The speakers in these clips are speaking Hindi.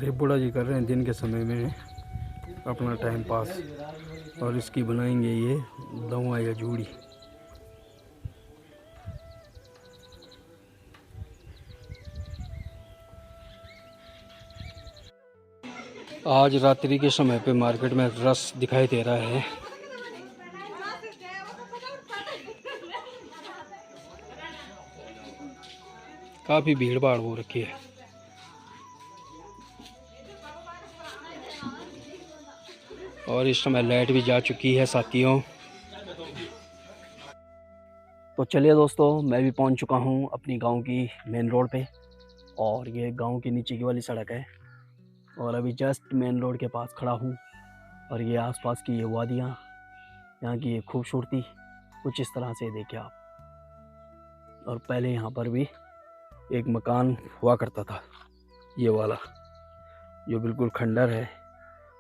और ये बुढ़ा जी कर रहे हैं दिन के समय में अपना टाइम पास। और इसकी बनाएंगे ये दवा या जूड़ी। आज रात्रि के समय पे मार्केट में रश दिखाई दे रहा है। काफ़ी भीड़ भाड़ हो रखी है। और इस समय लाइट भी जा चुकी है साथियों। तो चलिए दोस्तों, मैं भी पहुंच चुका हूं अपनी गांव की मेन रोड पे। और ये गांव के नीचे की वाली सड़क है। और अभी जस्ट मेन रोड के पास खड़ा हूं। और ये आसपास की ये वादियाँ, यहाँ की ये खूबसूरती कुछ इस तरह से देखिए आप। और पहले यहाँ पर भी एक मकान हुआ करता था, ये वाला जो बिल्कुल खंडर है।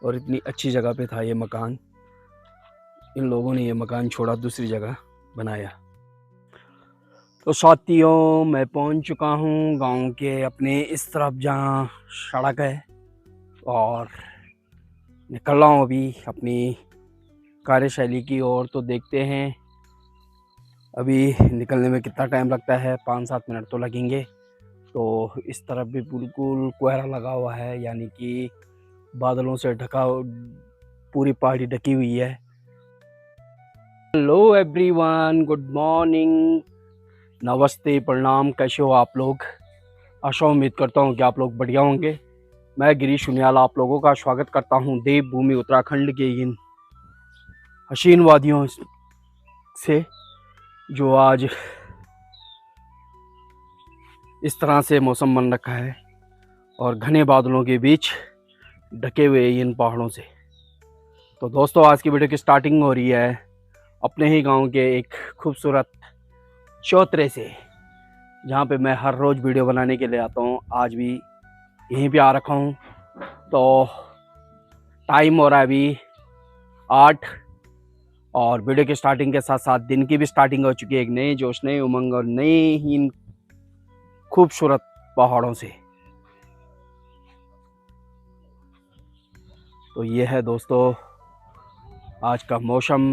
और इतनी अच्छी जगह पे था ये मकान। इन लोगों ने ये मकान छोड़ा, दूसरी जगह बनाया। तो साथियों, मैं पहुंच चुका हूं गांव के अपने इस तरफ जहां सड़क है। और निकल रहा हूं अभी अपनी कार्यशैली की ओर। तो देखते हैं अभी निकलने में कितना टाइम लगता है। 5-7 मिनट तो लगेंगे। तो इस तरफ भी बिल्कुल कोहरा लगा हुआ है, यानी कि बादलों से ढका, पूरी पहाड़ी ढकी हुई है। हेलो एवरीवन, गुड मॉर्निंग, नमस्ते, प्रणाम। कैसे हो आप लोग? आशा उम्मीद करता हूँ कि आप लोग बढ़िया होंगे। मैं गिरीश उनियाल आप लोगों का स्वागत करता हूँ देवभूमि उत्तराखंड के इन हसीन वादियों से, जो आज इस तरह से मौसम बन रखा है और घने बादलों के बीच ढके हुए इन पहाड़ों से। तो दोस्तों, आज की वीडियो की स्टार्टिंग हो रही है अपने ही गांव के एक खूबसूरत चौतरे से, जहां पे मैं हर रोज़ वीडियो बनाने के लिए आता हूं। आज भी यहीं पे आ रखा हूं। तो टाइम हो रहा है अभी 8। और वीडियो की स्टार्टिंग के साथ साथ दिन की भी स्टार्टिंग हो चुकी है, एक नए जोश, नए उमंग और नए इन खूबसूरत पहाड़ों से। तो ये है दोस्तों आज का मौसम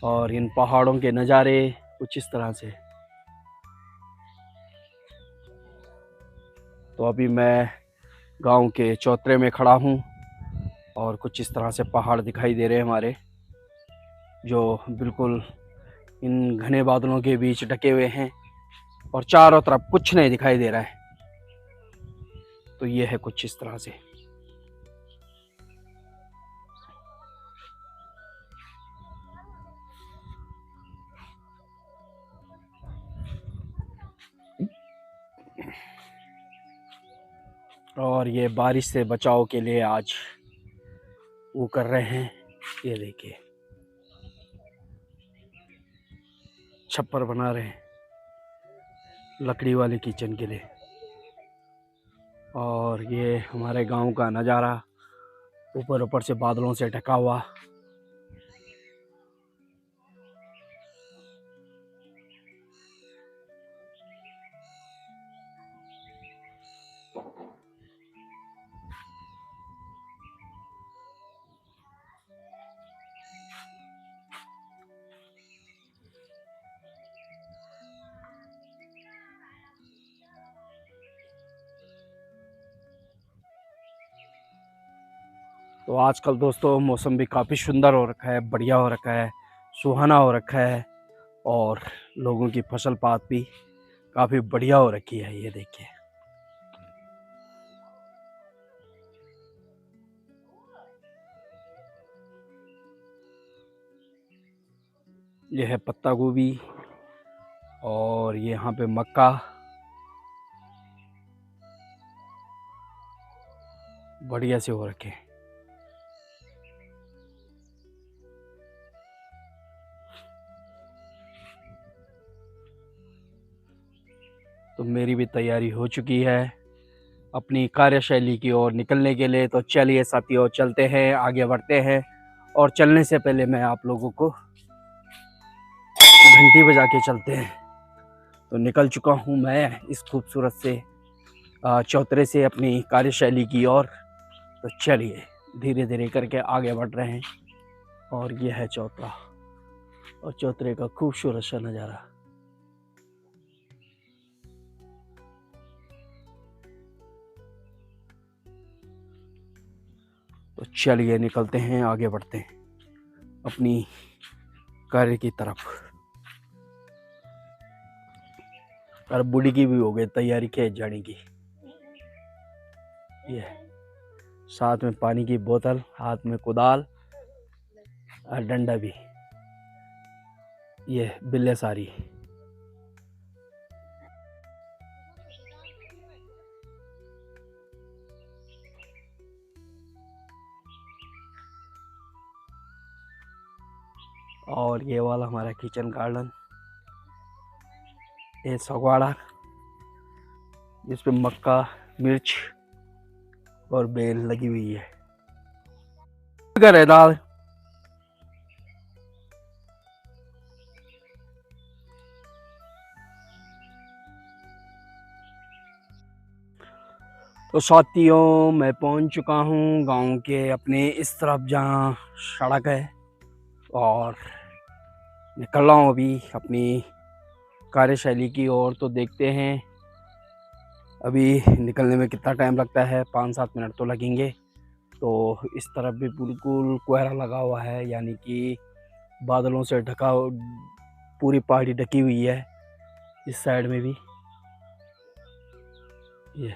और इन पहाड़ों के नज़ारे कुछ इस तरह से। तो अभी मैं गांव के चौतरे में खड़ा हूं और कुछ इस तरह से पहाड़ दिखाई दे रहे हैं हमारे, जो बिल्कुल इन घने बादलों के बीच ढके हुए हैं और चारों तरफ कुछ नहीं दिखाई दे रहा है। तो ये है कुछ इस तरह से। और ये बारिश से बचाव के लिए आज वो कर रहे हैं, ये देखिए छप्पर बना रहे हैं लकड़ी वाले किचन के लिए। और ये हमारे गांव का नज़ारा ऊपर ऊपर से बादलों से ढका हुआ। तो आजकल दोस्तों मौसम भी काफ़ी सुंदर हो रखा है, बढ़िया हो रखा है, सुहाना हो रखा है। और लोगों की फसल पात भी काफ़ी बढ़िया हो रखी है, ये देखिए। ये है पत्ता गोभी और ये यहाँ पे मक्का बढ़िया से हो रखे हैं। तो मेरी भी तैयारी हो चुकी है अपनी कार्यशैली की ओर निकलने के लिए। तो चलिए साथियों, चलते हैं, आगे बढ़ते हैं। और चलने से पहले मैं आप लोगों को घंटी बजा के चलते हैं। तो निकल चुका हूँ मैं इस खूबसूरत से चौतरे से अपनी कार्यशैली की ओर। तो चलिए धीरे धीरे करके आगे बढ़ रहे हैं। और ये है चौतरा और चौतरे का खूबसूरत सा नज़ारा। तो चलिए निकलते हैं, आगे बढ़ते हैं अपनी कार्य की तरफ। और बूढ़ी की भी हो गई तैयारी खेत जाने की। ये साथ में पानी की बोतल, हाथ में कुदाल और डंडा भी। ये बिल्ले सारी। और ये वाला हमारा किचन गार्डन, ये सगवाड़ा जिस पे मक्का, मिर्च और बेल लगी हुई है। घर है दाल। तो साथियों मैं पहुंच चुका हूं गांव के अपने इस तरफ जहां सड़क है, और निकल रहा हूं अभी अपनी कार्यशैली की ओर। तो देखते हैं अभी निकलने में कितना टाइम लगता है। 5-7 मिनट तो लगेंगे। तो इस तरफ भी बिल्कुल कोहरा लगा हुआ है, यानी कि बादलों से ढका, पूरी पहाड़ी ढकी हुई है। इस साइड में भी ये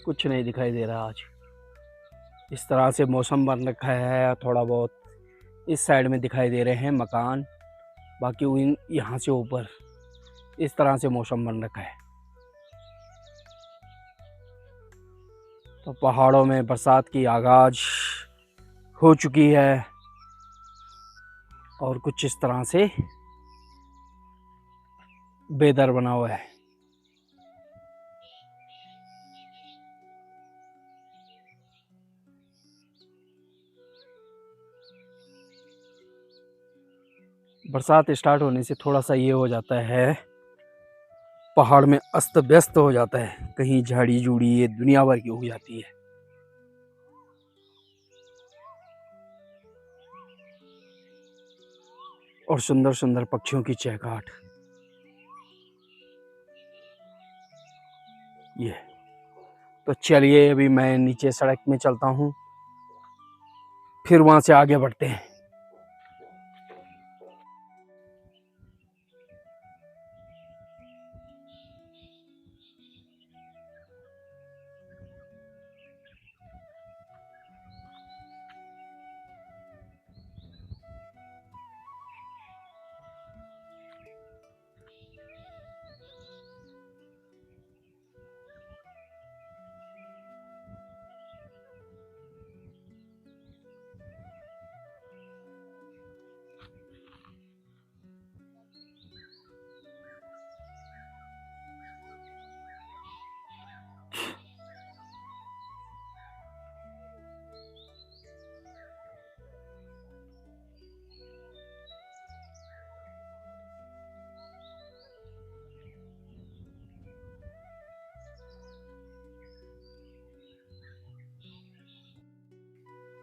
कुछ नहीं दिखाई दे रहा आज। इस तरह से मौसम बन रखा है। थोड़ा बहुत इस साइड में दिखाई दे रहे हैं मकान, बाकी उन यहाँ से ऊपर इस तरह से मौसम बन रखा है। तो पहाड़ों में बरसात की आगाज हो चुकी है और कुछ इस तरह से बेदर बना हुआ है। बरसात स्टार्ट होने से थोड़ा सा ये हो जाता है, पहाड़ में अस्त व्यस्त हो जाता है। कहीं झाड़ी झूड़ी ये दुनिया भर की हो जाती है। और सुंदर सुंदर पक्षियों की चहकाट। ये तो चलिए अभी मैं नीचे सड़क में चलता हूँ, फिर वहां से आगे बढ़ते हैं।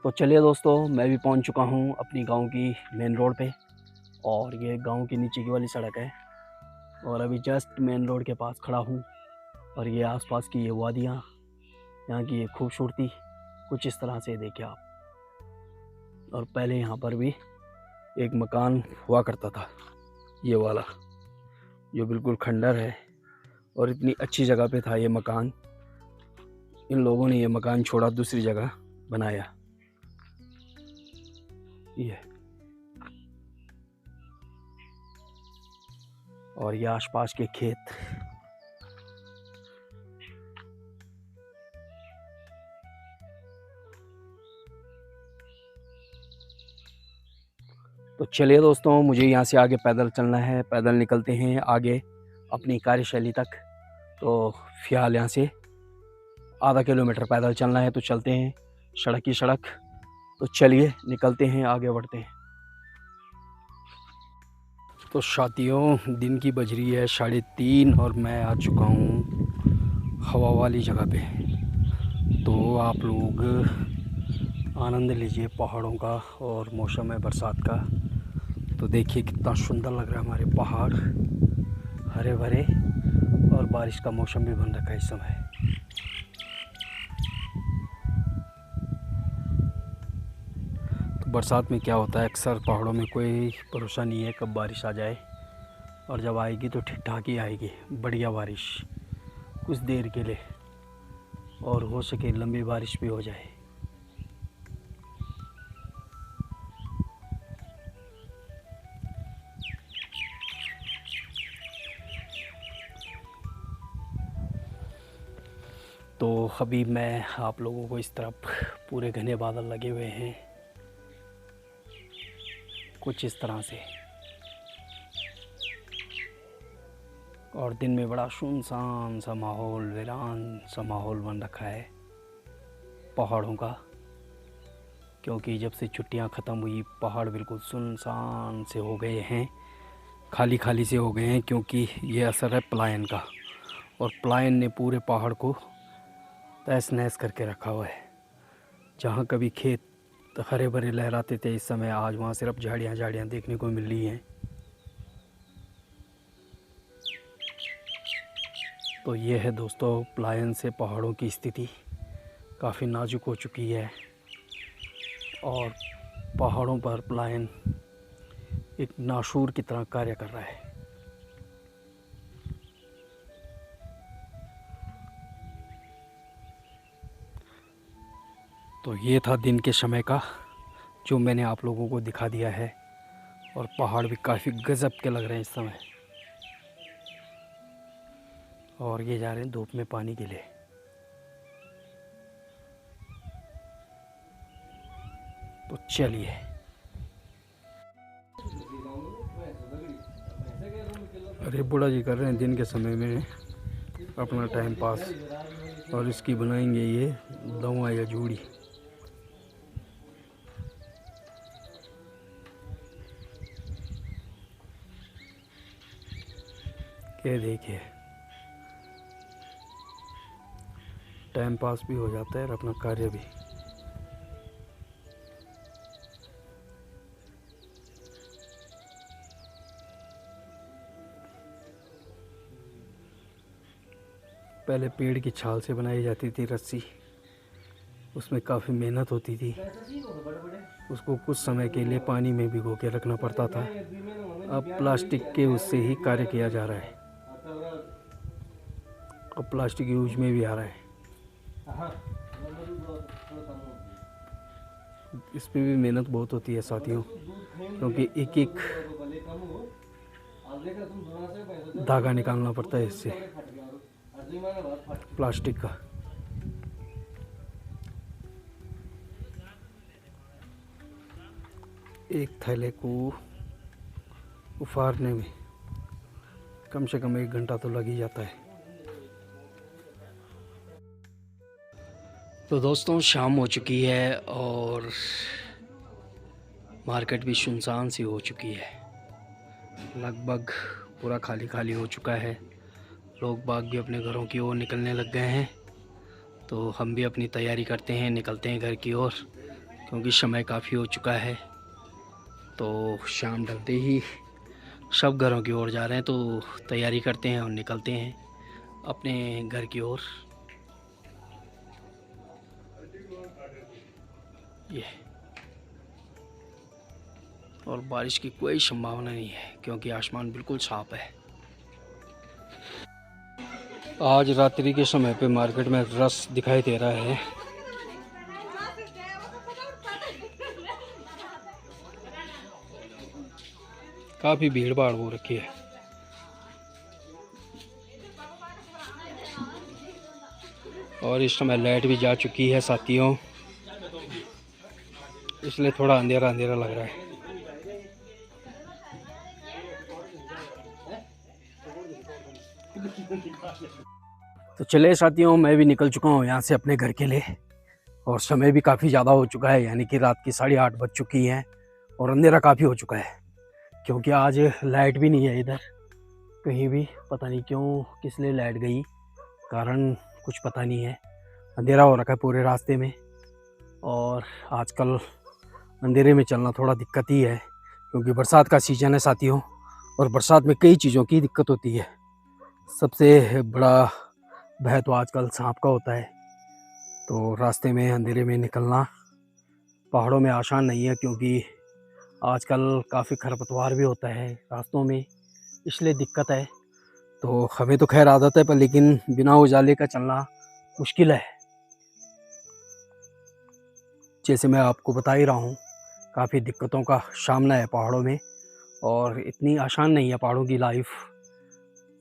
तो चलिए दोस्तों मैं भी पहुंच चुका हूं अपनी गांव की मेन रोड पे। और ये गांव की नीचे की वाली सड़क है, और अभी जस्ट मेन रोड के पास खड़ा हूं। और ये आसपास की ये वादियाँ, यहाँ की ये खूबसूरती कुछ इस तरह से देखिए आप। और पहले यहाँ पर भी एक मकान हुआ करता था, ये वाला जो बिल्कुल खंडर है। और इतनी अच्छी जगह पे था ये मकान, इन लोगों ने ये मकान छोड़ा, दूसरी जगह बनाया। ये और ये आसपास के खेत। तो चलिए दोस्तों मुझे यहाँ से आगे पैदल चलना है। पैदल निकलते हैं आगे अपनी कार्यशैली तक। तो फिलहाल यहाँ से आधा किलोमीटर पैदल चलना है, तो चलते हैं सड़क की सड़क। तो चलिए निकलते हैं, आगे बढ़ते हैं। तो साथियों दिन की बज रही है 3:30 और मैं आ चुका हूँ हवा वाली जगह पे। तो आप लोग आनंद लीजिए पहाड़ों का और मौसम है बरसात का। तो देखिए कितना सुंदर लग रहा है हमारे पहाड़, हरे भरे, और बारिश का मौसम भी बन रखा है इस समय। तो बरसात में क्या होता है, अक्सर पहाड़ों में कोई भरोसा नहीं है कब बारिश आ जाए, और जब आएगी तो ठीक ठाक ही आएगी, बढ़िया बारिश कुछ देर के लिए, और हो सके लंबी बारिश भी हो जाए। तो अभी मैं आप लोगों को इस तरफ पूरे घने बादल लगे हुए हैं कुछ इस तरह से, और दिन में बड़ा सुनसान सा माहौल, वीरान सा माहौल बन रखा है पहाड़ों का। क्योंकि जब से छुट्टियां ख़त्म हुई पहाड़ बिल्कुल सुनसान से हो गए हैं, खाली खाली से हो गए हैं, क्योंकि ये असर है पलायन का, और पलायन ने पूरे पहाड़ को तहस नहस करके रखा हुआ है। जहाँ कभी खेत हरे भरे लहराते थे इस समय आज वहाँ सिर्फ झाड़ियाँ झाड़ियाँ देखने को मिल रही हैं। तो ये है दोस्तों पलायन से पहाड़ों की स्थिति काफ़ी नाजुक हो चुकी है, और पहाड़ों पर पलायन एक नाशूर की तरह कार्य कर रहा है। तो ये था दिन के समय का जो मैंने आप लोगों को दिखा दिया है, और पहाड़ भी काफ़ी गजब के लग रहे हैं इस समय, और ये जा रहे हैं धूप में पानी के लिए। तो चलिए, अरे बुढ़ा जी कर रहे हैं दिन के समय में अपना टाइम पास, और इसकी बनाएंगे ये दवा या जूड़ी। ये देखिए टाइम पास भी हो जाता है और अपना कार्य भी। पहले पेड़ की छाल से बनाई जाती थी रस्सी, उसमें काफ़ी मेहनत होती थी, उसको कुछ समय के लिए पानी में भिगो के रखना पड़ता था। अब प्लास्टिक के उससे ही कार्य किया जा रहा है, अब प्लास्टिक यूज में भी आ रहा है। इसमें भी मेहनत बहुत होती है साथियों, क्योंकि एक एक धागा निकालना पड़ता है इससे प्लास्टिक का। एक थैले को उफारने में कम से कम 1 घंटा तो लग ही जाता है। तो दोस्तों शाम हो चुकी है और मार्केट भी सुनसान सी हो चुकी है, लगभग पूरा खाली खाली हो चुका है। लोग बाग भी अपने घरों की ओर निकलने लग गए हैं, तो हम भी अपनी तैयारी करते हैं, निकलते हैं घर की ओर, क्योंकि समय काफ़ी हो चुका है। तो शाम ढलते ही सब घरों की ओर जा रहे हैं, तो तैयारी करते हैं और निकलते हैं अपने घर की ओर। ये और बारिश की कोई संभावना नहीं है, क्योंकि आसमान बिल्कुल साफ है। आज रात्रि के समय पे मार्केट में रश दिखाई दे रहा है। काफ़ी भीड़ भाड़ हो रखी है। और इस समय लाइट भी जा चुकी है साथियों, इसलिए थोड़ा अंधेरा अंधेरा लग रहा है। तो चले साथियों, मैं भी निकल चुका हूँ यहाँ से अपने घर के लिए, और समय भी काफ़ी ज़्यादा हो चुका है, यानी कि रात की 8:30 बज चुकी हैं, और अंधेरा काफ़ी हो चुका है, क्योंकि आज लाइट भी नहीं है इधर कहीं भी। पता नहीं क्यों, किस लिए लाइट गई, कारण कुछ पता नहीं है। अंधेरा हो रखा है पूरे रास्ते में, और आजकल अंधेरे में चलना थोड़ा दिक्कत ही है, क्योंकि बरसात का सीज़न है साथियों, और बरसात में कई चीज़ों की दिक्कत होती है। सबसे बड़ा भय तो आजकल सांप का होता है। तो रास्ते में अंधेरे में निकलना पहाड़ों में आसान नहीं है, क्योंकि आजकल काफ़ी खरपतवार भी होता है रास्तों में, इसलिए दिक्कत है। तो हमें तो खैर आदत है, पर लेकिन बिना उजाले का चलना मुश्किल है। जैसे मैं आपको बता ही रहा हूँ, काफ़ी दिक्कतों का सामना है पहाड़ों में, और इतनी आसान नहीं है पहाड़ों की लाइफ।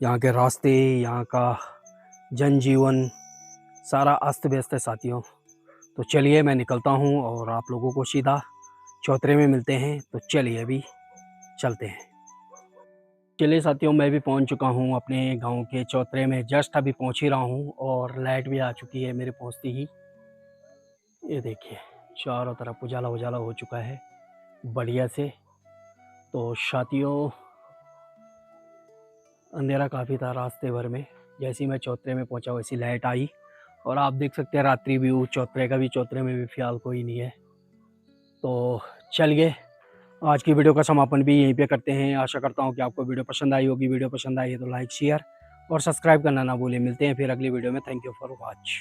यहाँ के रास्ते, यहाँ का जनजीवन सारा अस्त व्यस्त है साथियों। तो चलिए मैं निकलता हूँ और आप लोगों को सीधा चौतरे में मिलते हैं। तो चलिए अभी चलते हैं। चलिए साथियों, मैं भी पहुँच चुका हूँ अपने गांव के चौतरे में। जस्ट अभी पहुँच ही रहा हूँ, और लाइट भी आ चुकी है मेरे पहुँचते ही। ये देखिए, चारों तरफ उजाला उजाला हो चुका है बढ़िया से। तो साथियों, अंधेरा काफ़ी था रास्ते भर में। जैसे ही मैं चौतरे में पहुंचा वैसी लाइट आई, और आप देख सकते हैं रात्रि व्यू चौतरे का भी। चौतरे में भी फ़िलहाल कोई नहीं है। तो चलिए आज की वीडियो का समापन भी यहीं पे करते हैं। आशा करता हूँ कि आपको वीडियो पसंद आई होगी। वीडियो पसंद आई है तो लाइक, शेयर और सब्सक्राइब करना ना भूलें। मिलते हैं फिर अगली वीडियो में। Thank you for watch.